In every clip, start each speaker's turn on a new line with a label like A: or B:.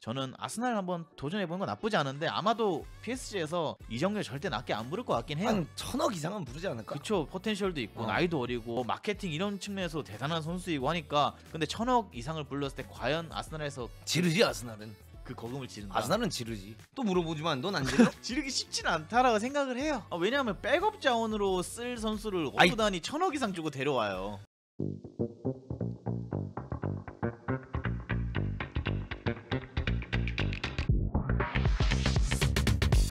A: 저는 아스날 한번 도전해보는 건 나쁘지 않은데 아마도 PSG에서 이정료 절대 낮게 안 부를 것 같긴 해요.
B: 한 1000억 이상은 부르지 않을까?
A: 그쵸. 포텐셜도 있고 나이도 어리고 마케팅 이런 측면에서 대단한 선수이고 하니까 근데 1000억 이상을 불렀을 때 과연 아스날에서
B: 지르지 아스날은.
A: 그 거금을 지른다.
B: 아스날은 지르지. 또 물어보지만 넌 안 지르?
A: 지르기 쉽지는 않다라고 생각을 해요. 왜냐하면 백업 자원으로 쓸 선수를 어느 단위 1000억 이상 주고 데려와요.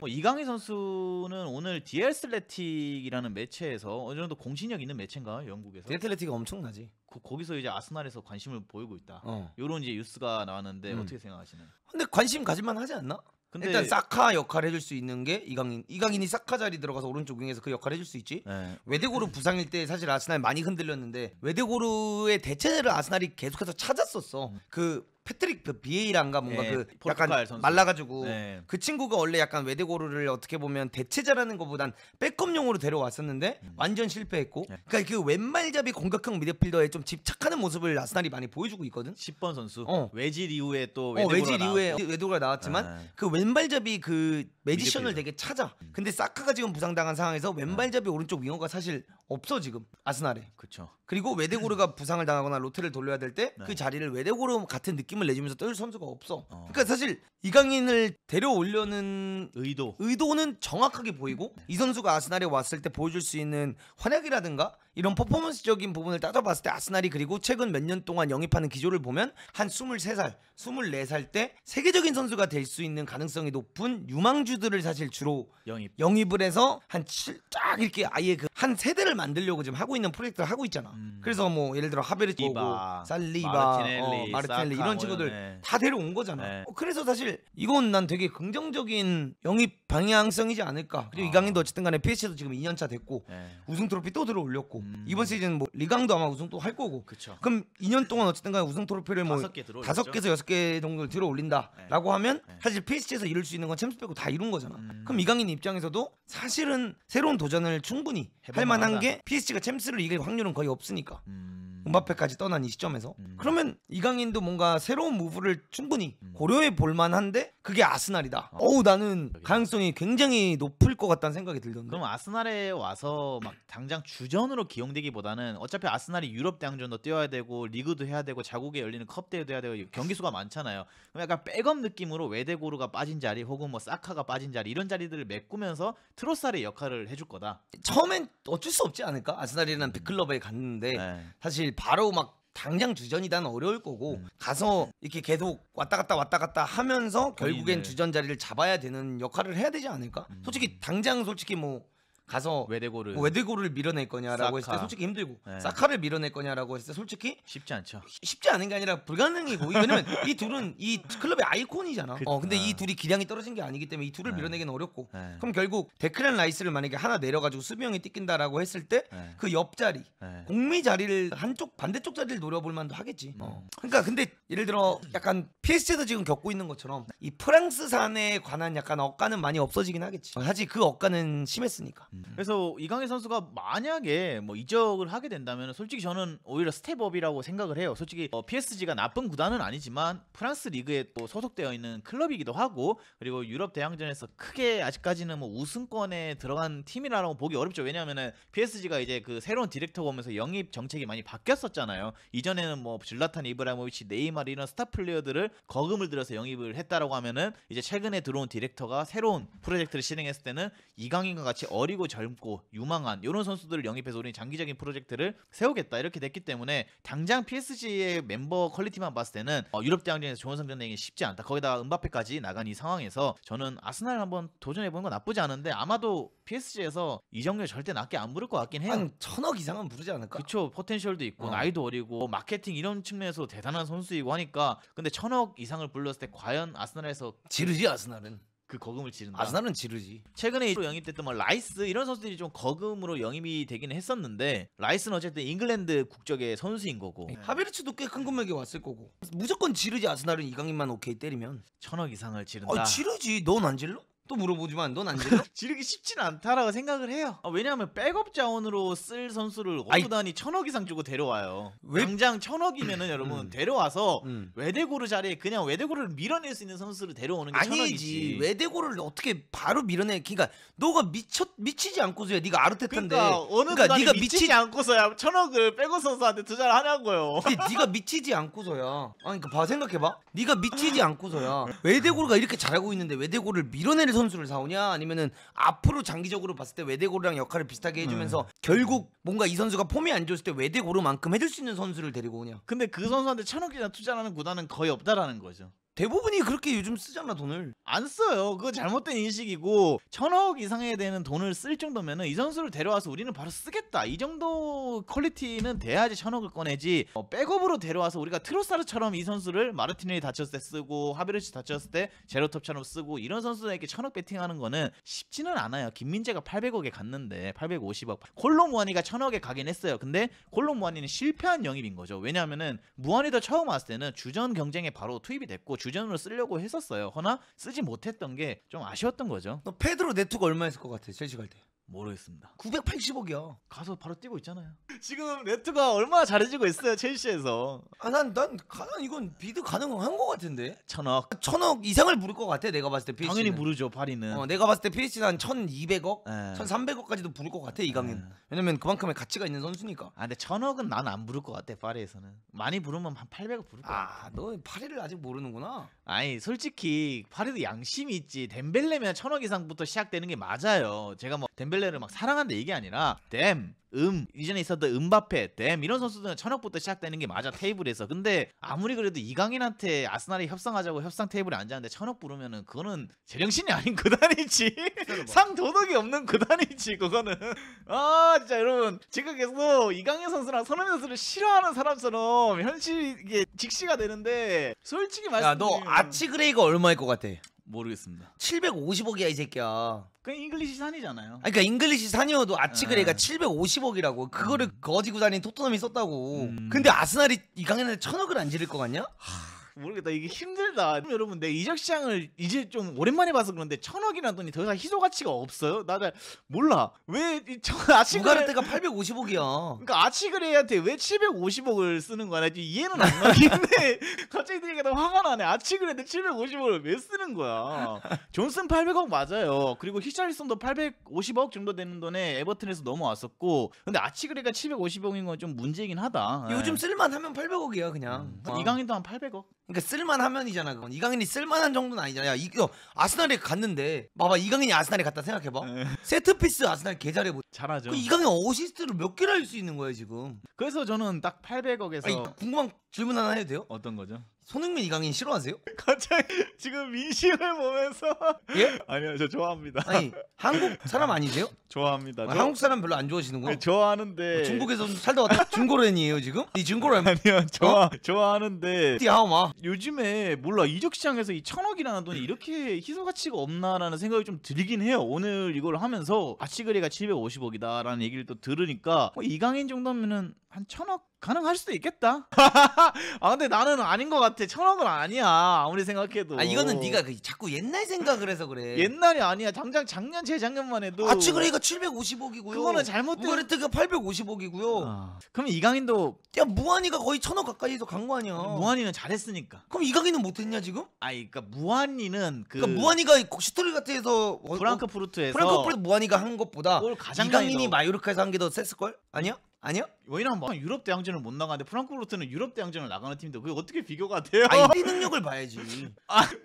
A: 이강인 선수는 오늘 디엘슬레틱이라는 매체에서 어느 정도 공신력 있는 매체인가 영국에서?
B: 디엘슬레틱이 엄청나지.
A: 거기서 이제 아스날에서 관심을 보이고 있다. 요런 이제 뉴스가 나왔는데 어떻게 생각하시나요?
B: 근데 관심 가질만 하지 않나? 근데 일단 사카 역할 해줄 수 있는 게 이강인이 사카 자리 들어가서 오른쪽 윙에서 그 역할 해줄 수 있지.
A: 네.
B: 웨데고르 부상일 때 사실 아스날 많이 흔들렸는데 웨데고르의 대체제를 아스날이 계속해서 찾았었어. 그 패트릭 비에이라인가 뭔가 그 약간
A: 선수.
B: 말라가지고 그 친구가 원래 약간 웨데고르를 어떻게 보면 대체자라는 것보단 백업용으로 데려왔었는데 완전 실패했고 그러니까 그 왼발잡이 공격형 미드필더에 좀 집착하는 모습을 아스날이 많이 보여주고 있거든.
A: 10번 선수 외질 이후에 또
B: 외질 이후에 웨데고르가 나왔지만 그 왼발잡이 그 매지션을 되게 찾아. 근데 사카가 지금 부상당한 상황에서 왼발잡이 오른쪽 윙어가 사실 없어 지금 아스날에.
A: 그렇죠.
B: 그리고 웨데고르가 부상을 당하거나 로테를 돌려야 될 때 그 자리를 웨데고르 같은 느낌을 내주면서 뜰 선수가 없어. 그러니까 사실 이강인을 데려오려는 의도는 정확하게 보이고 이 선수가 아스날에 왔을 때 보여줄 수 있는 활약이라든가 이런 퍼포먼스적인 부분을 따져봤을 때 아스날이 그리고 최근 몇 년 동안 영입하는 기조를 보면 한 23살, 24살 때 세계적인 선수가 될 수 있는 가능성이 높은 유망주들을 사실 주로 영입을 해서 쫙 이렇게 아예 그 한 세대를 만들려고 지금 하고 있는 프로젝트를 하고 있잖아. 그래서 뭐 예를 들어 하베르트 오고 살리바, 마르티넬리 이런 친구들 다 데려온 거잖아. 그래서 사실 이건 난 되게 긍정적인 영입 방향성이지 않을까. 그리고 이강인도 어쨌든 간에 PSG도 지금 2년차 됐고 우승 트로피 또 들어올렸고 이번 시즌 뭐 리강도 아마 우승 또 할 거고. 그럼 2년 동안 어쨌든 간에 우승 트로피를 뭐 5개에서 6개 정도를 들어올린다라고 하면 사실 PSG에서 이룰 수 있는 건 챔스 빼고 다 이룬 거잖아. 그럼 이강인 입장에서도 사실은 새로운 도전을 충분히 할 만한 게 PSG가 챔스를 이길 확률은 거의 없으니까. 음바페까지 떠난 이 시점에서 그러면 이강인도 뭔가 새로운 무브를 충분히 고려해 볼 만한데 그게 아스날이다. 나는 가능성이 굉장히 높을 것 같다는 생각이 들던데.
A: 그럼 아스날에 와서 막 당장 주전으로 기용되기보다는 어차피 아스날이 유럽 대항전도 뛰어야 되고 리그도 해야 되고 자국에 열리는 컵 대회도 해야 되고 경기 수가 많잖아요. 그럼 약간 백업 느낌으로 웨데고르가 빠진 자리 혹은 뭐 사카가 빠진 자리 이런 자리들을 메꾸면서 트로사르의 역할을 해줄 거다.
B: 처음엔 어쩔 수 없지 않을까? 아스날이라는 빅클럽에 갔는데 사실 바로 막 당장 주전이다는 어려울 거고 가서 이렇게 계속 왔다 갔다 하면서 결국엔 주전 자리를 잡아야 되는 역할을 해야 되지 않을까? 솔직히 당장 뭐 가서 웨데고르를 밀어낼 거냐라고 했을 때 솔직히 힘들고 사카를 밀어낼 거냐라고 했을 때 솔직히
A: 쉽지 않죠.
B: 쉽지 않은 게 아니라 불가능이고 왜냐면 이 둘은 이 클럽의 아이콘이잖아. 근데 이 둘이 기량이 떨어진 게 아니기 때문에 이 둘을 밀어내기는 어렵고 그럼 결국 데클란 라이스를 만약에 하나 내려가지고 수비형이 뛰긴다라고 했을 때 그 옆자리 공미 자리를 한쪽 반대쪽 자리를 노려볼 만도 하겠지. 그러니까 근데 예를 들어 약간 PSG도 지금 겪고 있는 것처럼 이 프랑스산에 관한 약간 억가는 많이 없어지긴 하겠지. 사실 그 억가는 심했으니까.
A: 그래서 이강인 선수가 만약에 뭐 이적을 하게 된다면 솔직히 저는 오히려 스텝업이라고 생각을 해요. 솔직히 PSG가 나쁜 구단은 아니지만 프랑스 리그에 또 소속되어 있는 클럽이기도 하고 그리고 유럽 대항전에서 크게 아직까지는 뭐 우승권에 들어간 팀이라고 보기 어렵죠. 왜냐하면은 PSG가 이제 그 새로운 디렉터가 오면서 영입 정책이 많이 바뀌었었잖아요. 이전에는 뭐 질라탄 이브라모비치, 네이마르 이런 스타 플레이어들을 거금을 들여서 영입을 했다라고 하면은 이제 최근에 들어온 디렉터가 새로운 프로젝트를 실행했을 때는 이강인과 같이 어리고 젊고 유망한 이런 선수들을 영입해서 우리 장기적인 프로젝트를 세우겠다 이렇게 됐기 때문에 당장 PSG의 멤버 퀄리티만 봤을 때는 유럽 대항전에서 좋은 성적 내기 쉽지 않다. 거기다가 음바페까지 나간 이 상황에서 저는 아스날 한번 도전해보는 건 나쁘지 않은데 아마도 PSG에서 이정료 절대 낮게 안 부를 것 같긴 해요.
B: 한 1000억 이상은 부르지 않을까?
A: 그쵸. 포텐셜도 있고 나이도 어리고 마케팅 이런 측면에서 대단한 선수이고 하니까 근데 1000억 이상을 불렀을 때 과연 아스날에서
B: 지르지 아스날은.
A: 그 거금을 지른다.
B: 아스날은 지르지.
A: 최근에 영입됐던 뭐 라이스 이런 선수들이 좀 거금으로 영입이 되기는 했었는데 라이스는 어쨌든 잉글랜드 국적의 선수인 거고
B: 하베르츠도 꽤 큰 금액에 왔을 거고 무조건 지르지. 아스날은 이강인만 오케이 때리면
A: 1000억 이상을 지른다.
B: 지르지. 넌 안 질러? 또 물어보지만 넌 안 지르?
A: 지르기 쉽지는 않다라고 생각을 해요. 왜냐하면 백업 자원으로 쓸 선수를 어느 구단이 1,000억 이상 주고 데려와요. 당장 1,000억이면은 여러분 데려와서 외대고르 자리에 그냥 외대고르를 밀어낼 수 있는 선수를 데려오는 게 1,000억이지.
B: 아니지. 외대고를 어떻게 바로 밀어내? 그러니까 너가 미치지 않고서야 네가 아르테타인데.
A: 그러니까 어느 구단이 네가 미치지 않고서야 1,000억을 백업 선수한테 투자를 하냐고요.
B: 네가 미치지 않고서야. 아니 그러니까 생각해봐. 네가 미치지 않고서야 외대고르가 이렇게 잘하고 있는데 외대고를 밀어내는 선수를 사오냐? 아니면은 앞으로 장기적으로 봤을 때 외대고르랑 역할을 비슷하게 해주면서 결국 뭔가 이 선수가 폼이 안 좋을 때 외대고르만큼 해줄 수 있는 선수를 데리고 오냐?
A: 근데 그 선수한테 1,000억 이상 투자하는 구단은 거의 없다라는 거죠.
B: 대부분이 그렇게 요즘 쓰잖아 돈을.
A: 안 써요. 그거 잘못된 인식이고 1,000억 이상에 되는 돈을 쓸 정도면은 이 선수를 데려와서 우리는 바로 쓰겠다. 이 정도 퀄리티는 돼야지 1,000억을 꺼내지. 백업으로 데려와서 우리가 트로사르처럼 이 선수를 마르티넬이 다쳤을 때 쓰고 하베르치 다쳤을 때 제로톱처럼 쓰고 이런 선수에게 1,000억 배팅하는 거는 쉽지는 않아요. 김민재가 800억에 갔는데 850억. 콜로 무아니가 1,000억에 가긴 했어요. 근데 콜로 무아니는 실패한 영입인 거죠. 왜냐하면은 무아니도 처음 왔을 때는 주전 경쟁에 바로 투입이 됐고 주전으로 쓰려고 했었어요. 허나 쓰지 못했던 게 좀 아쉬웠던 거죠.
B: 너 페드로 네트가 얼마 했을 것 같아? 첼시 갈 때.
A: 모르겠습니다.
B: 980억이야.
A: 가서 바로 뛰고 있잖아요. 지금 네트가 얼마나 잘해지고 있어요. 첼시에서.
B: 난 이건 비드 가능한 것 같은데.
A: 1,000억.
B: 1,000억 이상을 부를 것 같아. 내가 봤을 때 PSG는.
A: 당연히 부르죠. 파리는.
B: 내가 봤을 때 PSG는 한 1,200억,
A: 네.
B: 1,300억까지도 부를 것 같아 이강인. 왜냐면 그만큼의 가치가 있는 선수니까.
A: 근데 1,000억은 난 안 부를 것 같아. 파리에서는. 많이 부르면 한 800억 부를 거야.
B: 너 파리를 아직 모르는구나.
A: 아니 솔직히 파리도 양심이 있지. 덴벨레면 1,000억 이상부터 시작되는 게 맞아요. 제가 뭐 덴벨레를 막 사랑한다 이게 아니라 이전에 있었던 음바페, 이런 선수들은 1,000억부터 시작되는 게 맞아 테이블에서. 근데 아무리 그래도 이강인한테 아스날이 협상하자고 협상 테이블에 앉았는데 1,000억 부르면은 그거는 제정신이 아닌 구단이지. 상도덕이 없는 구단이지 그거는. 진짜 여러분 제가 계속 이강인 선수랑 손흥민 선수를 싫어하는 사람처럼 현실 이게 직시가 되는데 솔직히 말씀드리면
B: 너 아치그레이가 얼마일 것 같아?
A: 모르겠습니다.
B: 750억이야 이 새끼야.
A: 그냥 잉글리시 산이잖아요.
B: 그러니까 잉글리시 산이어도 아치그레이가 750억이라고. 그거를 거지 구단인 토트넘이 썼다고. 근데 아스날이 이강인한테 1,000억을 안 지를 것 같냐?
A: 모르겠다. 이게 힘들다. 여러분 내 이적 시장을 이제 좀 오랜만에 봐서 그런데 1,000억이라는 돈이 더 이상 희소 가치가 없어요. 나 잘 몰라. 왜
B: 우가르테가 850억이야.
A: 그러니까 아치그레이한테 왜 750억을 쓰는 거야? 나 지금 이해는 안 가는데 갑자기 들으니까 너무 화가 나네. 아치그레이한테 750억을 왜 쓰는 거야? 존슨 800억 맞아요. 그리고 히샬리슨도 850억 정도 되는 돈에 에버튼에서 넘어왔었고, 근데 아치그레이가 750억인 건 좀 문제이긴 하다.
B: 요즘 쓸만하면 800억이야 그냥.
A: 이강인도 한 800억.
B: 그러니까 쓸만하면이잖아 그건. 이강인이 쓸만한 정도는 아니잖아. 이거 아스날에 갔는데 봐봐, 이강인이 아스날에 갔다 생각해봐. 세트피스 아스날 개 잘해.
A: 잘하죠.
B: 이강인 어시스트를 몇 개를 할 수 있는 거야 지금.
A: 그래서 저는 딱 800억에서
B: 궁금한 질문 하나 해도 돼요?
A: 어떤 거죠?
B: 손흥민 이강인 싫어하세요?
A: 갑자기 지금 민심을 보면서
B: 예?
A: 아니요, 저 좋아합니다.
B: 아니 한국 사람 아니세요?
A: 좋아합니다.
B: 한국 사람 별로 안 좋아하시는구나.
A: 네, 좋아하는데
B: 중국에서 살다 왔다. 중고렌이에요 지금? 이 중고렌
A: 아니요, 좋아하는데
B: 띠하오마.
A: 요즘에 몰라 이적 시장에서 이 1,000억이라는 돈이 이렇게 희소 가치가 없나라는 생각이 좀 들긴 해요. 오늘 이걸 하면서 아치그레가 750억이다라는 얘기를 또 들으니까 이강인 정도면은 한 1,000억 가능할 수도 있겠다. 근데 나는 아닌 것 같아. 1,000억은 아니야 아무리 생각해도.
B: 이거는 네가 자꾸 옛날 생각을 해서 그래.
A: 옛날이 아니야. 당장 작년 재작년만 해도
B: 아치그레이가 750억이고요.
A: 그거는 잘못된.
B: 우가르테가 850억이고요.
A: 그럼 이강인도
B: 무한이가 거의 1,000억 가까이서 간 거 아니야.
A: 무한이는 잘했으니까.
B: 그럼 이강인은 못했냐 지금?
A: 그러니까 무한이는
B: 그러니까 무한이가 슈투르가트에서
A: 프랑크푸르트에서
B: 무한이가 한 것보다
A: 가장
B: 이강인이 마요르카에서 한 게 더 셌을 걸? 아니야?
A: 왜냐면 유럽 대항전을 못 나가는데 프랑크푸르트는 유럽 대항전을 나가는 팀인데 그게 어떻게 비교가 돼요?
B: 이 능력을 봐야지.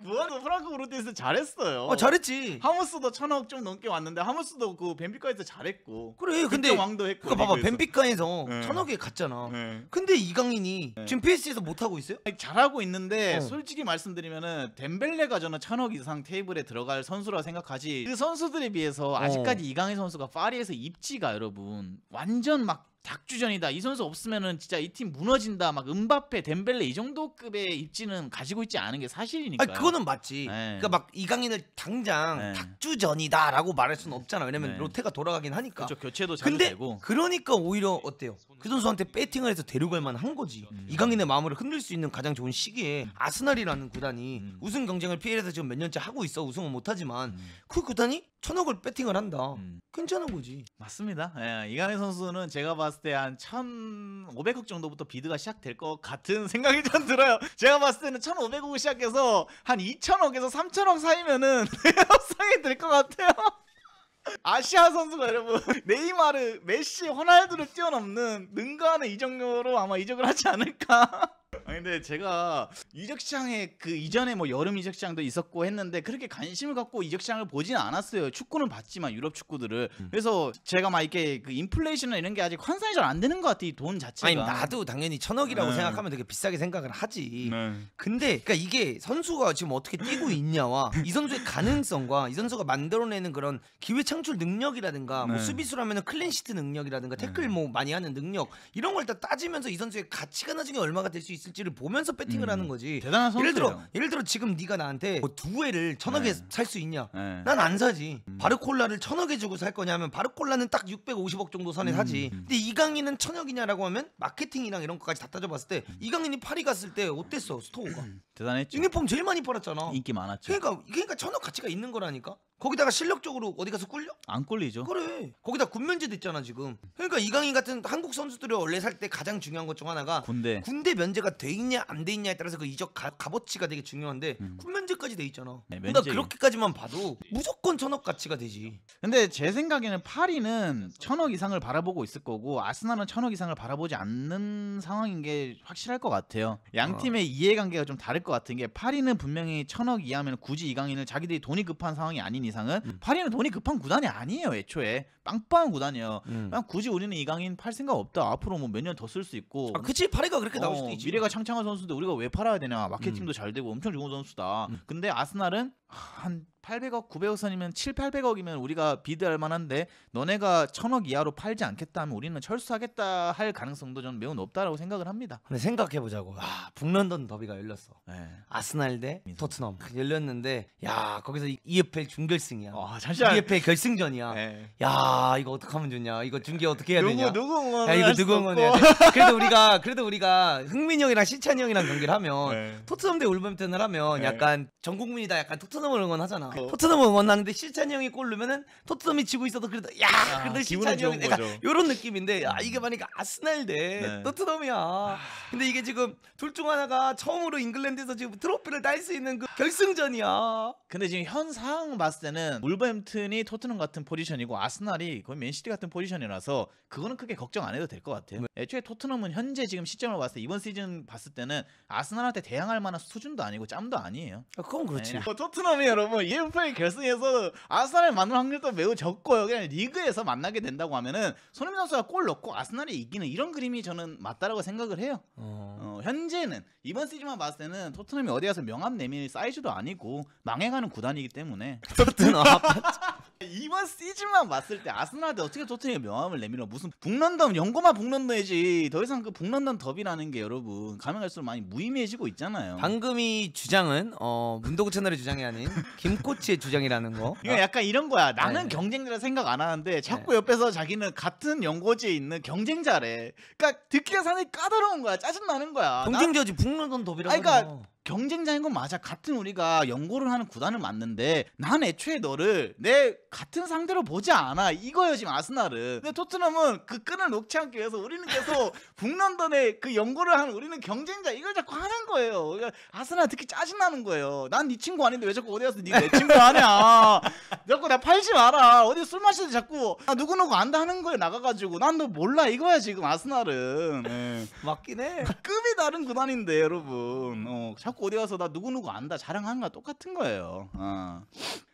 A: 무한도 프랑크푸르트에서 잘했어요.
B: 잘했지.
A: 하무스도 1,000억 좀 넘게 왔는데 하무스도 그 벤피카에서 잘했고.
B: 그래. 근데
A: 왕도 했고.
B: 그러니까 봐봐, 벤피카에서
A: 네.
B: 1,000억에 갔잖아.
A: 네.
B: 근데 이강인이 지금 PSG에서 못 하고 있어요?
A: 잘하고 있는데 솔직히 말씀드리면은 덴벨레가 저는 1,000억 이상 테이블에 들어갈 선수라 생각하지. 그 선수들에 비해서 아직까지 이강인 선수가 파리에서 입지가 여러분 완전 막 작주전이다. 이 선수 없으면은 진짜 이 팀 무너진다. 막 은바페, 덴벨레 이 정도 급의 입지는 가지고 있지 않은 게 사실이니까.
B: 아니 그거는 맞지.
A: 네.
B: 그러니까 막 이강인을 당장
A: 네.
B: 탁주전이다라고 말할 수는 없잖아. 왜냐면
A: 네.
B: 롯데가 돌아가긴 하니까.
A: 그렇죠. 교체도 자주
B: 근데
A: 되고.
B: 그러니까 오히려 어때요? 그 선수한테 배팅을 해서 데려갈 만한 거지. 이강인의 마음을 흔들 수 있는 가장 좋은 시기에 아스날이라는 구단이 우승 경쟁을 피해서 지금 몇 년째 하고 있어. 우승은 못하지만 그 구단이 1,000억을 배팅을 한다. 괜찮은 거지.
A: 맞습니다. 예, 이강인 선수는 제가 봤을 때 한 1,500억 정도부터 비드가 시작될 것 같은 생각이 좀 들어요. 제가 봤을 때는 1,500억 시작해서 한 2,000억에서 3,000억 사이면은 협상이 될 것 같아요. 아시아 선수가 여러분 네이마르, 메시, 호날두를 뛰어넘는 능가하는 이적료로 아마 이적을 하지 않을까. 아니 근데 제가 이적 시장에 그 이전에 뭐 여름 이적 시장도 있었고 했는데 그렇게 관심을 갖고 이적 시장을 보지는 않았어요. 축구는 봤지만 유럽 축구들을. 그래서 제가 막 이렇게 그 인플레이션이나 이런 게 아직 환산이 잘 안 되는 것 같아. 이 돈 자체가.
B: 아니 나도 당연히 1,000억이라고
A: 네.
B: 생각하면 되게 비싸게 생각을 하지.
A: 네.
B: 근데 그러니까 이게 선수가 지금 어떻게 뛰고 있냐와 이 선수의 가능성과 이 선수가 만들어내는 그런 기회 창출 능력이라든가 뭐
A: 네.
B: 수비수라면은 클린시트 능력이라든가 태클 뭐 많이 하는 능력 이런 걸 다 따지면서 이 선수의 가치가 나중에 얼마가 될 수 있을지를 보면서 배팅을 하는 거지.
A: 대단한 선수예요.
B: 예를 들어 지금 네가 나한테 뭐 두회를 1,000억에
A: 네.
B: 살 수 있냐?
A: 네.
B: 난 안 사지. 바르콜라를 1,000억에 주고 살 거냐면 바르콜라는 딱 650억 정도 선에 사지. 근데 이강인은 1,000억이냐라고 하면 마케팅이랑 이런 것까지 다 따져봤을 때 이강인이 파리 갔을 때 어땠어 스토어가?
A: 대단했죠.
B: 유니폼 제일 많이 팔았잖아.
A: 인기 많았죠.
B: 그러니까 1,000억 가치가 있는 거라니까. 거기다가 실력적으로 어디 가서 꿀려?
A: 안 꼴리죠.
B: 그래. 거기다 군면제도 있잖아 지금. 그러니까 이강인 같은 한국 선수들이 원래 살 때 가장 중요한 것 중 하나가
A: 군대.
B: 면제가 돼 있냐 안 돼 있냐에 따라서 그 이적 값어치가 되게 중요한데 군면제까지 돼 있잖아.
A: 네,
B: 그러니까
A: 면제.
B: 그렇게까지만 봐도 무조건 1,000억 가치가 되지.
A: 근데 제 생각에는 파리는 1,000억 이상을 바라보고 있을 거고 아스날은 1,000억 이상을 바라보지 않는 상황인 게 확실할 것 같아요. 양 팀의 이해관계가 좀 다를 것 같은 게 파리는 분명히 1,000억 이하면 굳이 이강인을 자기들이 돈이 급한 상황이 아닌 이상은 파리는 돈이 급한 구단이 아니에요. 애초에 빵빵한 구단이에요. 그냥 굳이 우리는 이강인 팔 생각 없다. 앞으로 뭐 몇 년 더 쓸 수 있고.
B: 그치 파리가 그렇게 나올 수도 있지.
A: 미래가 창창한 선수인데 우리가 왜 팔아야 되냐. 마케팅도 잘 되고 엄청 좋은 선수다. 근데 아스날은 한 800억, 900억 선이면 7, 800억이면 우리가 비드할 만한데 너네가 1,000억 이하로 팔지 않겠다 하면 우리는 철수하겠다 할 가능성도 저는 매우 높다라고 생각을 합니다.
B: 근데 생각해보자고. 북런던 더비가 열렸어.
A: 네.
B: 아스날 대 토트넘 열렸는데 야 거기서 EFL 준결승이야.
A: 잠시만.
B: EFL 결승전이야.
A: 네.
B: 야 이거 어떻게 하면 좋냐. 이거 중계 어떻게 해야 되냐.
A: 누구 응원?
B: 야 이거 누구 응원해야 돼. 그래도 우리가 흥민이 형이랑 실찬이 형이랑 경기를 하면
A: 네.
B: 토트넘 대 울버햄튼을 하면
A: 네.
B: 약간 전 국민이 다 약간 토트넘을 응원하잖아. 토트넘을 응원하는데 실찬이 형이 골 넣으면은 토트넘이 지고 있어도 그래도 그래도
A: 기분은
B: 실찬이 형이
A: 좋은
B: 약간
A: 거죠.
B: 요런 느낌인데 이게 만약에 아스날 대
A: 네.
B: 토트넘이야. 근데 이게 지금 둘 중 하나가 처음으로 잉글랜드에서 지금 트로피를 딸 수 있는 그 결승전이야.
A: 근데 지금 현 상황 봤을 때는 울버햄튼이 토트넘 같은 포지션이고 아스날이 거의 맨시티 같은 포지션이라서 그거는 크게 걱정 안 해도 될 것 같아요. 애초에 토트넘은 현재 지금 시점을 봤을 때 이번 시즌 봤을 때는 아스날한테 대항할 만한 수준도 아니고 짬도 아니에요.
B: 그건 그렇지.
A: 토트넘이 여러분 EFL 결승에서 아스날을 만날 확률도 매우 적고요. 그냥 리그에서 만나게 된다고 하면은 손흥민 선수가 골 넣고 아스날이 이기는 이런 그림이 저는 맞다라고 생각을 해요. 현재는 이번 시즌만 봤을 때는 토트넘이 어디 가서 명함 내밀 사이즈도 아니고 망해가는 구단이기 때문에
B: 토트넘.
A: 이번 시즌만 봤을 때 아스날한테 어떻게 토트넘이 명함을 내밀어. 무슨 북런던 연고만 북런던이지 더 이상 그 북런던 더비라는 게 여러분 가면 갈수록 많이 무의미해지고 있잖아요.
B: 방금 이 주장은 문도구 채널의 주장이 아닌 김 코치의 주장이라는 거.
A: 이거 약간 이런 거야. 나는
B: 네.
A: 경쟁자라 생각 안 하는데 자꾸 옆에서 자기는 같은 연고지에 있는 경쟁자래. 그러니까 듣기가 상당히 까다로운 거야. 짜증 나는 거야.
B: 경쟁자지 북런던 더비라고.
A: 그러니까 경쟁자인 건 맞아. 같은 우리가 연고를 하는 구단은 맞는데 난 애초에 너를 내 같은 상대로 보지 않아. 이거예요 지금 아스날은. 근데 토트넘은 그 끈을 놓지 않기 위해서 우리는 계속 북런던에 그 연고를 하는 우리는 경쟁자 이걸 자꾸 하는 거예요. 그러니까 아스날 특히 짜증나는 거예요. 난 네 친구 아닌데 왜 자꾸 어디 가서 네가 내 친구 하냐. 자꾸 나 팔지 마라. 어디 술 마시는데 자꾸 누구누구 안다 하는 거예요. 나가가지고 난 너 몰라 이거야 지금 아스날은. 네.
B: 맞긴 해.
A: 급이 다른 구단인데 여러분. 자꾸 어디 가서 나 누구누구 안다 자랑하는 거랑 똑같은 거예요.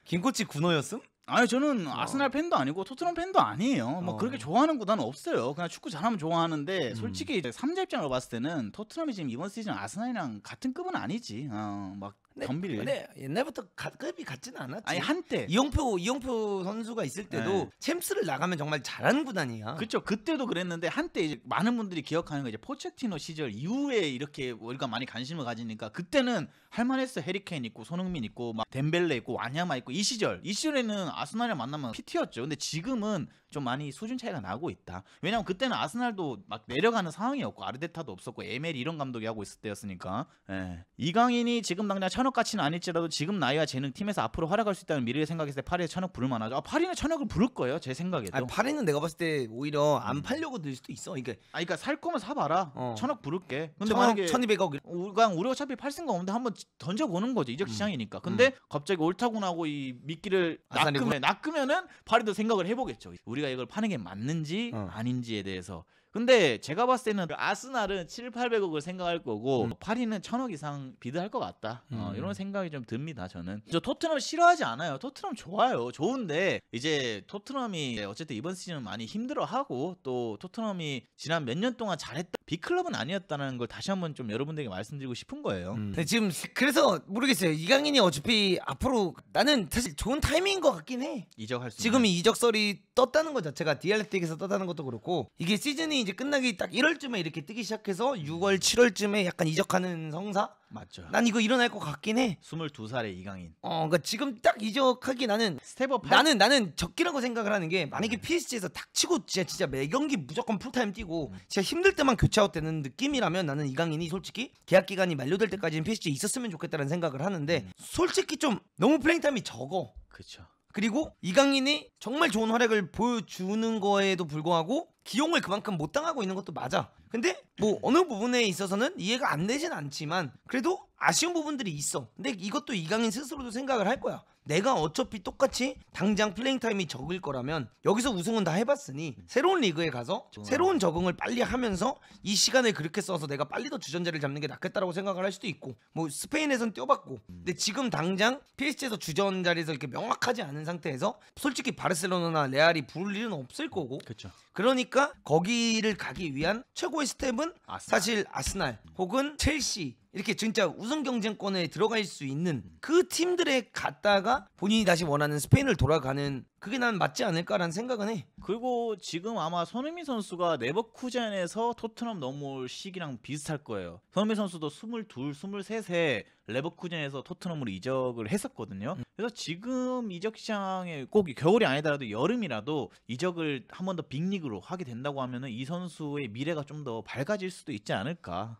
B: 김 코치 군호였음?
A: 아니 저는 아스날 팬도 아니고 토트넘 팬도 아니에요. 뭐 그렇게 좋아하는 구단은 없어요. 그냥 축구 잘하면 좋아하는데 솔직히 이제 3자 입장으로 봤을 때는 토트넘이 지금 이번 시즌 아스날이랑 같은 급은 아니지. 막 경비를.
B: 근데 옛날부터 급이 같지는 않았지.
A: 아니 한때
B: 이용표 선수가 있을 때도 챔스를 나가면 정말 잘하는 구단이야.
A: 그렇죠. 그때도 그랬는데 한때 이제 많은 분들이 기억하는 게 이제 포체티노 시절 이후에 이렇게 우리가 많이 관심을 가지니까 그때는 할만했어. 해리케인 있고 손흥민 있고 막 덴벨레 있고 와냐마 있고 이 시절에는 아스날을 만나면 PT였죠. 근데 지금은 좀 많이 수준 차이가 나고 있다. 왜냐면 그때는 아스날도 막 내려가는 상황이었고 아르테타도 없었고 에메리 이런 감독이 하고 있을 때였으니까. 이강인이 지금 당장 1,000억 가치는 아닐지라도 지금 나이와 재능 팀에서 앞으로 활약할 수 있다는 미래를 생각했을 때 파리에 1,000억 부를 만하죠. 파리는 1,000억을 부를 거예요. 제 생각에도.
B: 파리는 내가 봤을 때 오히려 안 팔려고 들 수도 있어. 이게
A: 그러니까 살 거면 사봐라. 1,000억 부를게. 근데
B: 1,000억,
A: 만약에
B: 1,200억
A: 우리 어차피 팔 생각 없는데 한번 던져보는 거지. 이적 시장이니까. 근데 갑자기 옳다고 나고 이 미끼를 낚으면은 파리도 생각을 해보겠죠. 우리가 이걸 파는 게 맞는지 아닌지에 대해서. 근데 제가 봤을 때는 아스날은 700~800억을 생각할 거고 파리는 1,000억 이상 비드할 것 같다. 이런 생각이 좀 듭니다. 저는. 저 토트넘 싫어하지 않아요. 토트넘 좋아요. 좋은데 이제 토트넘이 어쨌든 이번 시즌은 많이 힘들어하고 또 토트넘이 지난 몇 년 동안 잘했다. 빅클럽은 아니었다는 걸 다시 한번 좀 여러분들에게 말씀드리고 싶은 거예요.
B: 근데 지금 그래서 모르겠어요. 이강인이 어차피 앞으로 나는 사실 좋은 타이밍인 것 같긴 해.
A: 이적할 수
B: 지금 이 이적설이 떴다는 것 자체가 디알렉틱에서 떴다는 것도 그렇고 이게 시즌이 이제 끝나기 딱 1월쯤에 이렇게 뜨기 시작해서 6월 7월쯤에 약간 이적하는 성사?
A: 맞죠.
B: 난 이거 일어날 것 같긴 해.
A: 22살의 이강인.
B: 그러니까 지금 딱 이적하기 나는
A: 스텝업
B: 나는 적기라고 생각을 하는 게 만약에 PSG에서 닥치고 진짜 매 경기 무조건 풀타임 뛰고 진짜 힘들 때만 교체아웃 되는 느낌이라면 나는 이강인이 솔직히 계약 기간이 만료될 때까지는 PSG에 있었으면 좋겠다는 생각을 하는데 솔직히 좀 너무 플레잉 타임이 적어.
A: 그렇죠.
B: 그리고 이강인이 정말 좋은 활약을 보여주는 거에도 불구하고 기용을 그만큼 못 당하고 있는 것도 맞아. 근데 뭐 어느 부분에 있어서는 이해가 안 되진 않지만 그래도 아쉬운 부분들이 있어. 근데 이것도 이강인 스스로도 생각을 할 거야. 내가 어차피 똑같이 당장 플레잉 타임이 적을 거라면 여기서 우승은 다 해봤으니 새로운 리그에 가서 새로운 적응을 빨리 하면서 이 시간을 그렇게 써서 내가 빨리 더 주전자를 잡는 게 낫겠다라고 생각을 할 수도 있고 뭐 스페인에선 뛰어봤고 근데 지금 당장 PSG에서 주전 자리에서 이렇게 명확하지 않은 상태에서 솔직히 바르셀로나나 레알이 부를 일은 없을 거고
A: 그렇죠.
B: 그러니까 거기를 가기 위한 최고의 스텝은 사실 아스날 혹은 첼시 이렇게 진짜 우승 경쟁권에 들어갈 수 있는 그 팀들에 갔다가 본인이 다시 원하는 스페인을 돌아가는 그게 난 맞지 않을까라는 생각은 해.
A: 그리고 지금 아마 손흥민 선수가 레버쿠젠에서 토트넘 넘어올 시기랑 비슷할 거예요. 손흥민 선수도 22, 23세 레버쿠젠에서 토트넘으로 이적을 했었거든요. 그래서 지금 이적 시장에 꼭 겨울이 아니더라도 여름이라도 이적을 한 번 더 빅리그로 하게 된다고 하면은 이 선수의 미래가 좀 더 밝아질 수도 있지 않을까.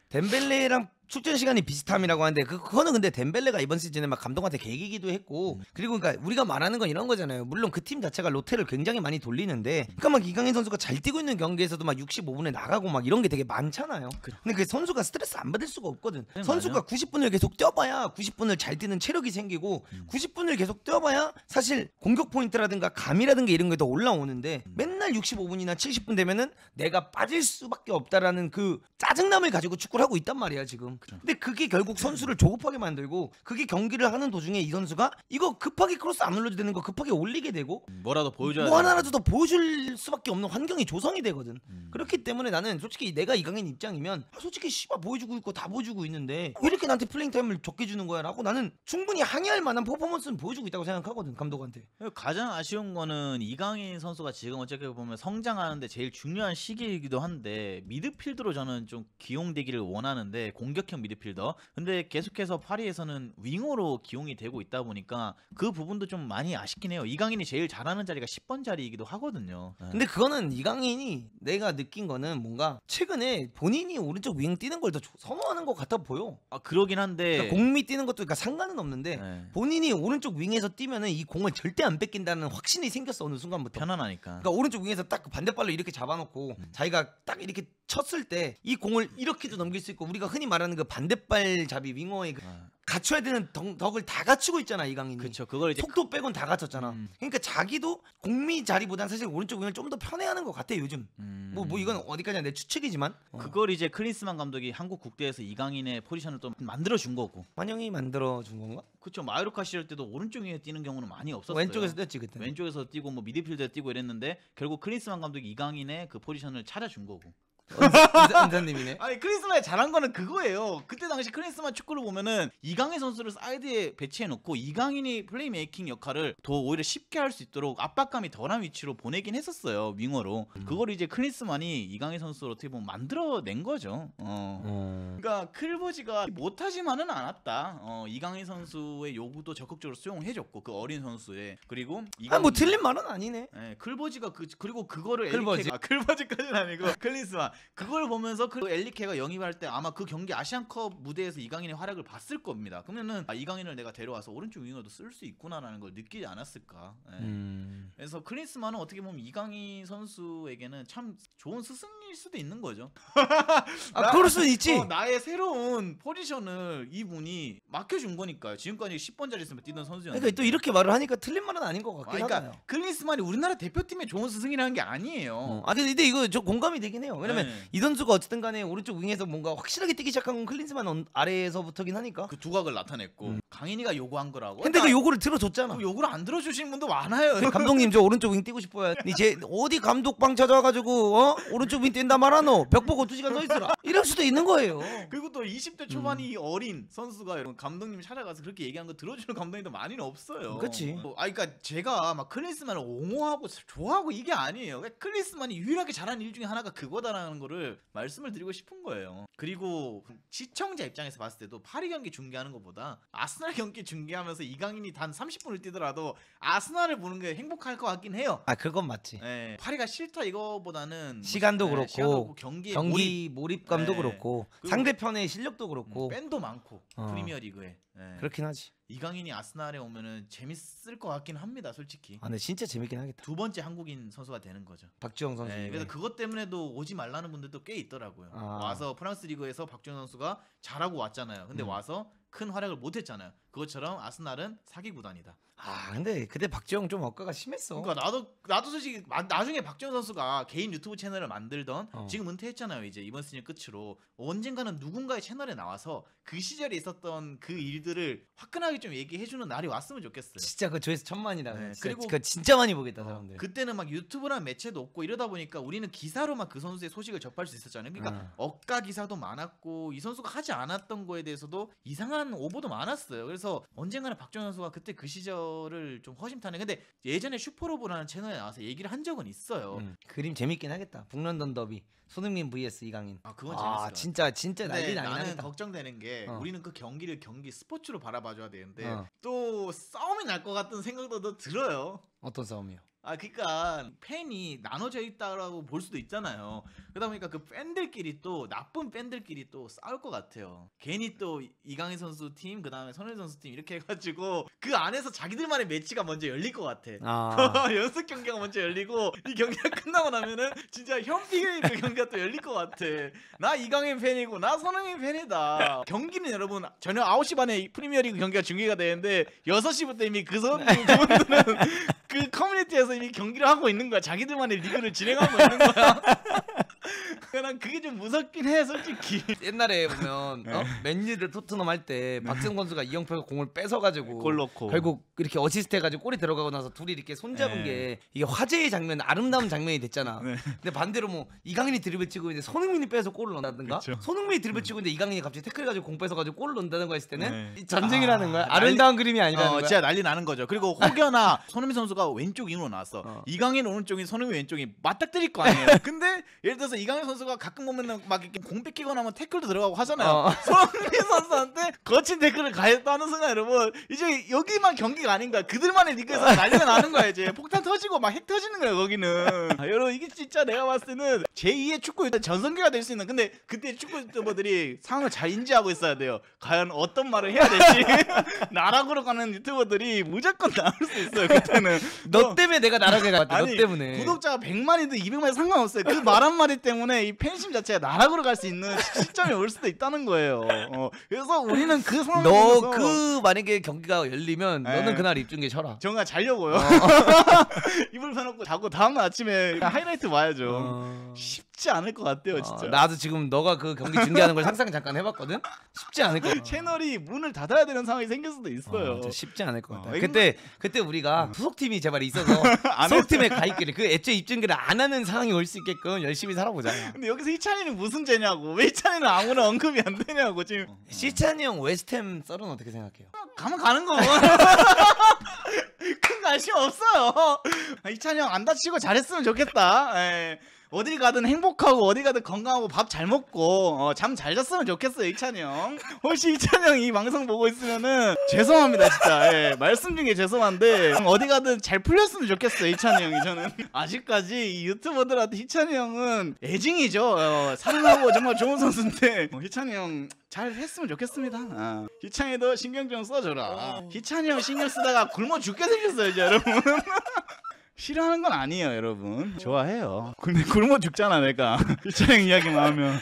B: 덴벨레랑 출전 시간이 비슷함이라고 하는데 그거는 근데 덴벨레가 이번 시즌에 막 감독한테 계기기도 했고 그리고 그러니까 우리가 말하는 건 이런 거잖아요. 물론 그 팀 자체가 로테를 굉장히 많이 돌리는데 그러니까 막 이강인 선수가 잘 뛰고 있는 경기에서도 막 65분에 나가고 막 이런 게 되게 많잖아요. 근데 그 선수가 스트레스 안 받을 수가 없거든. 선수가 90분을 계속 뛰어봐야 90분을 잘 뛰는 체력이 생기고 90분을 계속 뛰어봐야 사실 공격 포인트라든가 감이라든가 이런 게 더 올라오는데 맨날 65분이나 70분 되면은 내가 빠질 수밖에 없다라는 그 짜증남을 가지고 축구를 하고 있단 말이야 지금. 근데 그게 결국 선수를 조급하게 만들고 그게 경기를 하는 도중에 이 선수가 이거 급하게 크로스 안 올려도 되는 거 급하게 올리게 되고
A: 뭐라도 보여줘야
B: 뭐 하나라도 더 보여줄 수밖에 없는 환경이 조성이 되거든. 그렇기 때문에 나는 솔직히 내가 이강인 입장이면 솔직히 씨발 보여주고 있고 다 보여주고 있는데 왜 이렇게 나한테 플레잉 타임을 적게 주는 거야 라고 나는 충분히 항의할 만한 퍼포먼스는 보여주고 있다고 생각하거든 감독한테.
A: 가장 아쉬운 거는 이강인 선수가 지금 어떻게 보면 성장하는데 제일 중요한 시기이기도 한데 미드필더로 저는 좀 기용되기를 원하는데 공격형 미드필더. 근데 계속해서 파리에서는 윙어로 기용이 되고 있다 보니까 그 부분도 좀 많이 아쉽긴 해요. 이강인이 제일 잘하는 자리가 10번 자리이기도 하거든요.
B: 근데 그거는 이강인이 내가 느낀 거는 뭔가 최근에 본인이 오른쪽 윙 뛰는 걸 더 선호하는 것 같아 보여.
A: 그러긴 한데
B: 그러니까 공미 뛰는 것도 그러니까 상관은 없는데 본인이 오른쪽 윙에서 뛰면은 이 공을 절대 안 뺏긴다는 확신이 생겼어 어느 순간부터.
A: 편안하니까.
B: 그러니까 오른쪽 윙에서 딱 반대발로 이렇게 잡아놓고 자기가 딱 이렇게 쳤을 때 이 공을 이렇게도 넘길 수 있고 우리가 흔히 말하는 그 반대발 잡이 윙어의 그 갖춰야 되는 덕을 다 갖추고 있잖아 이강인이.
A: 그렇죠. 그걸 이제
B: 속도 빼곤 다 갖췄잖아. 그러니까 자기도 공미 자리보단 사실 오른쪽 윙을 좀 더 편해하는 것 같아 요즘. 뭐 이건 어디까지나 내 추측이지만.
A: 그걸 이제 클린스만 감독이 한국 국대에서 이강인의 포지션을 좀 만들어 준 거고.
B: 만영이 만들어 준 건가?
A: 그렇죠. 마요르카 시절 때도 오른쪽 윙에 뛰는 경우는 많이 없었어요.
B: 왼쪽에서 뛰었지 그때.
A: 왼쪽에서 뛰고 뭐 미드필더에 뛰고 이랬는데 결국 클린스만 감독이 이강인의 그 포지션을 찾아준 거고.
B: 은사님이네.
A: 아니 클린스만이 잘한 거는 그거예요. 그때 당시 클린스만 축구를 보면은 이강인 선수를 사이드에 배치해놓고 이강인이 플레이메이킹 역할을 더 오히려 쉽게 할 수 있도록 압박감이 덜한 위치로 보내긴 했었어요. 윙어로. 그걸 이제 클린스만이 이강인 선수를 어떻게 보면 만들어낸 거죠. 그러니까 클버지가 못하지만은 않았다. 이강인 선수의 요구도 적극적으로 수용해줬고 그 어린 선수의 그리고
B: 뭐 틀린 말은 아니네.
A: 네, 클버지가 그리고 그거를
B: 클버지.
A: 클버지까지는 아니고 클린스만 그걸 보면서 그 엘리케가 영입할 때 아마 그 경기 아시안컵 무대에서 이강인의 활약을 봤을 겁니다. 그러면은 이강인을 내가 데려와서 오른쪽 윙어도 쓸 수 있구나라는 걸 느끼지 않았을까. 네. 그래서 클린스만은 어떻게 보면 이강인 선수에게는 참 좋은 스승일 수도 있는 거죠.
B: 그럴 수 있지.
A: 나의 새로운 포지션을 이분이 맡겨준 거니까요. 지금까지 10번 자리 있으면 뛰던 선수였는데.
B: 그러니까 또 이렇게 말을 하니까 틀린 말은 아닌 것 같긴 하잖아요.
A: 클린스만이 우리나라 대표팀의 좋은 스승이라는 게 아니에요.
B: 근데 이거 저 공감이 되긴 해요. 왜냐면
A: 네.
B: 이 선수가 어쨌든 간에 오른쪽 윙에서 뭔가 확실하게 뛰기 시작한 건 클린스만 아래에서부터긴 하니까.
A: 그 두각을 나타냈고 강인이가 요구한 거라고.
B: 근데 그 요구를 들어줬잖아.
A: 그 요구를 안 들어주시는 분도 많아요.
B: 감독님 저 오른쪽 윙 뛰고 싶어요. 이제 어디 감독방 찾아와가지고 오른쪽 윙 뛴다 말하노. 벽 보고 2시간 서 있으라. 이럴 수도 있는 거예요.
A: 그리고 또 20대 초반이 어린 선수가 이런 감독님 찾아가서 그렇게 얘기한 거 들어주는 감독님도 많이는 없어요.
B: 그렇지.
A: 그러니까 제가 막 클린스만을 옹호하고 좋아하고 이게 아니에요. 클린스만이 유일하게 잘하는 일 중에 하나가 그거다라는 거를 말씀을 드리고 싶은 거예요. 그리고 시청자 입장에서 봤을 때도 파리 경기 중계하는 것보다 아스날 경기 중계하면서 이강인이 단 30분을 뛰더라도 아스날을 보는 게 행복할 것 같긴 해요.
B: 그건 맞지.
A: 네, 파리가 싫다 이거보다는
B: 시간도 그렇고
A: 경기
B: 몰입감도 그렇고 상대편의 실력도 그렇고
A: 팬도 많고 프리미어리그에.
B: 그렇긴 하지.
A: 이강인이 아스날에 오면은 재밌을 것 같긴 합니다, 솔직히.
B: 근데 진짜 재밌긴 하겠다.
A: 두 번째 한국인 선수가 되는 거죠.
B: 박주영 선수.
A: 그래서 그것 때문에도 오지 말라는 분들도 꽤 있더라고요. 와서 프랑스 리그에서 박주영 선수가 잘하고 왔잖아요. 근데 와서 큰 활약을 못했잖아요. 그것처럼 아스날은 사기 구단이다.
B: 근데 그때 박주영 좀 억까가 심했어.
A: 그러니까 나도 솔직히 나중에 박주영 선수가 개인 유튜브 채널을 만들던 지금 은퇴했잖아요. 이제 이번 시즌 끝으로 언젠가는 누군가의 채널에 나와서 그 시절에 있었던 그 일들을 화끈하게 좀 얘기해주는 날이 왔으면 좋겠어요.
B: 진짜 그 조회수 1000만이다.
A: 네,
B: 그리고 진짜 많이 보겠다 사람들.
A: 그때는 막 유튜브란 매체도 없고 이러다 보니까 우리는 기사로만 그 선수의 소식을 접할 수 있었잖아요. 그러니까 억까 기사도 많았고 이 선수가 하지 않았던 거에 대해서도 이상한 오보도 많았어요. 그래서 언젠가는 박주영 선수가 그때 그 시절을 좀 허심탄회. 근데 예전에 슈퍼로브라는 채널에 나와서 얘기를 한 적은 있어요.
B: 그림 재밌긴 하겠다. 북런던 더비. 손흥민 vs 이강인.
A: 그건 재밌어요.
B: 진짜 난리 나긴
A: 나는
B: 하겠다.
A: 걱정되는 게 우리는 그 경기를 경기 스포츠로 바라봐줘야 되는데 또 싸움이 날 것 같은 생각도 들어요.
B: 어떤 싸움이요?
A: 그러니까 팬이 나눠져 있다라고 볼 수도 있잖아요. 그러다 보니까 그 팬들끼리 또 나쁜 팬들끼리 또 싸울 것 같아요. 괜히 또 이강인 선수 팀 그다음에 손흥민 선수 팀 이렇게 해가지고 그 안에서 자기들만의 매치가 먼저 열릴 것 같아. 연습 경기가 먼저 열리고 이 경기가 끝나고 나면은 진짜 현피의 그 경기가 또 열릴 것 같아. 나 이강인 팬이고 나 손흥민 팬이다. 경기는 여러분 저녁 9시 반에 프리미어리그 경기가 중계가 되는데 6시부터 이미 그분들은 그 커뮤니티에서 이미 경기를 하고 있는 거야. 자기들만의 리그를 진행하고 있는 거야. 난 그게 좀 무섭긴 해 솔직히.
B: 옛날에 보면 맨유 대 토트넘 할 때 박지성 선수가 이영표가 공을 뺏어가지고
A: 골 넣고
B: 결국 이렇게 어시스트 해가지고 골이 들어가고 나서 둘이 이렇게 손잡은 게 이게 화제의 장면, 아름다운 장면이 됐잖아. 근데 반대로 뭐 이강인이 드리블 치고 이제 손흥민이 빼서 골을 넣는다든가, 손흥민이 드리블 치고 있는데 이강인이 갑자기 태클해가지고 공 뺏어가지고 골을 넣는다는 거 했을 때는 전쟁이라는 거야. 아름다운 그림이 아니라는 거야.
A: 진짜 난리 나는 거죠. 그리고 혹여나 손흥민 선수가 왼쪽 윙으로 나왔어. 이강인 오른쪽인 손흥민 왼쪽이 맞닥뜨릴 거 아니에요. 근데 예를 들어서 이강인 선수가 가끔 보면 막 이렇게 공 뺏기거나 하면 태클도 들어가고 하잖아요. 손흥민 선수한테 거친 태클을 가했다는 순간 여러분 이제 여기만 경기가 아닌 거야. 그들만의 리그에서 난리가 나는 거야. 이제 폭탄 터지고 막 핵 터지는 거야 거기는. 여러분 이게 진짜 내가 봤을 때는 제2의 축구 전성기가 될 수 있는. 근데 그때 축구 유튜버들이 상황을 잘 인지하고 있어야 돼요. 과연 어떤 말을 해야 될지. 나락으로 가는 유튜버들이 무조건 나올 수 있어요. 그때는
B: 너 때문에 내가 나락에 갔지. 너
A: 아니,
B: 때문에.
A: 구독자가 100만이든 200만이든 상관없어요. 그 말 한마디 때문에 이 팬심 자체가 나락으로 갈 수 있는 시점이 올 수도 있다는 거예요. 그래서 우리는 그 상황에서
B: 너 그 만약에 경기가 열리면 너는 그날 입중계 쳐라.
A: 정말 자려고요. 이불 펴놓고 자고 다음날 아침에 하이라이트 봐야죠. 쉽지
C: 쉽지 않을 것 같아요, 진짜.
B: 나도 지금 너가 그 경기 중계하는 걸 상상 잠깐 해봤거든. 쉽지 않을 것 같아.
C: 채널이 문을 닫아야 되는 상황이 생길 수도 있어요.
B: 쉽지 않을 것 같아.
C: 이거-
B: 그때 우리가 소속팀이 제발 있어서 소속팀에 가입기를 그 애초에 입증기를 안 하는 상황이 올 수 있게끔 열심히 살아보자.
C: 근데 여기서 희찬이는 무슨 죄냐고. 왜 희찬이는 아무런 언급이 안 되냐고 지금.
B: 시찬이 형 웨스트햄 썰은 어떻게 생각해요?
C: 가면 가는 거. 큰 관심 없어요. 희찬이 형 안 다치고 잘했으면 좋겠다. 예. 어딜 가든 행복하고 어디 가든 건강하고 밥 잘 먹고 잠 잘 잤으면 좋겠어요, 희찬이 형. 혹시 희찬이 형 이 방송 보고 있으면은 죄송합니다, 진짜. 예. 말씀 중에 죄송한데 어디 가든 잘 풀렸으면 좋겠어요, 희찬이 형이. 저는 아직까지 이 유튜버들한테 희찬이 형은 애징이죠. 사랑하고 정말 좋은 선수인데 희찬이 형 잘 했으면 좋겠습니다. 희찬이도 신경 좀 써줘라. 희찬이 형 신경 쓰다가 굶어 죽게 생겼어요, 이제 여러분. 싫어하는 건 아니에요, 여러분. 좋아해요. 근데 굶어 죽잖아, 내가. 희찬이 이야기만 하면.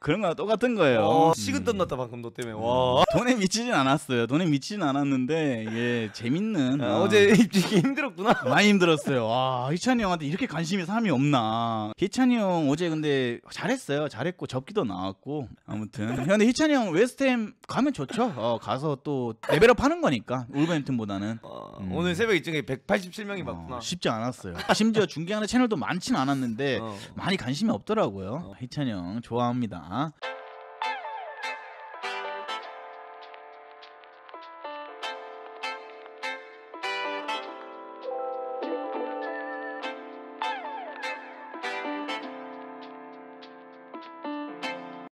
C: 그런 거랑 똑같은 거예요.
B: 식은땀 났다 방금 너 때문에. 와.
C: 돈에 미치진 않았어요. 돈에 미치진 않았는데 이게 재밌는.
B: 어제 입증기 힘들었구나.
C: 많이 힘들었어요. 와, 희찬이 형한테 이렇게 관심이 사람이 없나. 희찬이 형 어제 근데 잘했어요. 잘했고 접기도 나왔고 아무튼. 근데 희찬이 형 웨스트햄 가면 좋죠. 가서 또 레벨업 하는 거니까 울버햄튼보다는.
B: 오늘 새벽 입증에 187명이 봤구나.
C: 쉽지 않았어요. 심지어 중계하는 채널도 많진 않았는데
B: 어.
C: 많이 관심이 없더라고요. 희찬이 형 좋아합니다.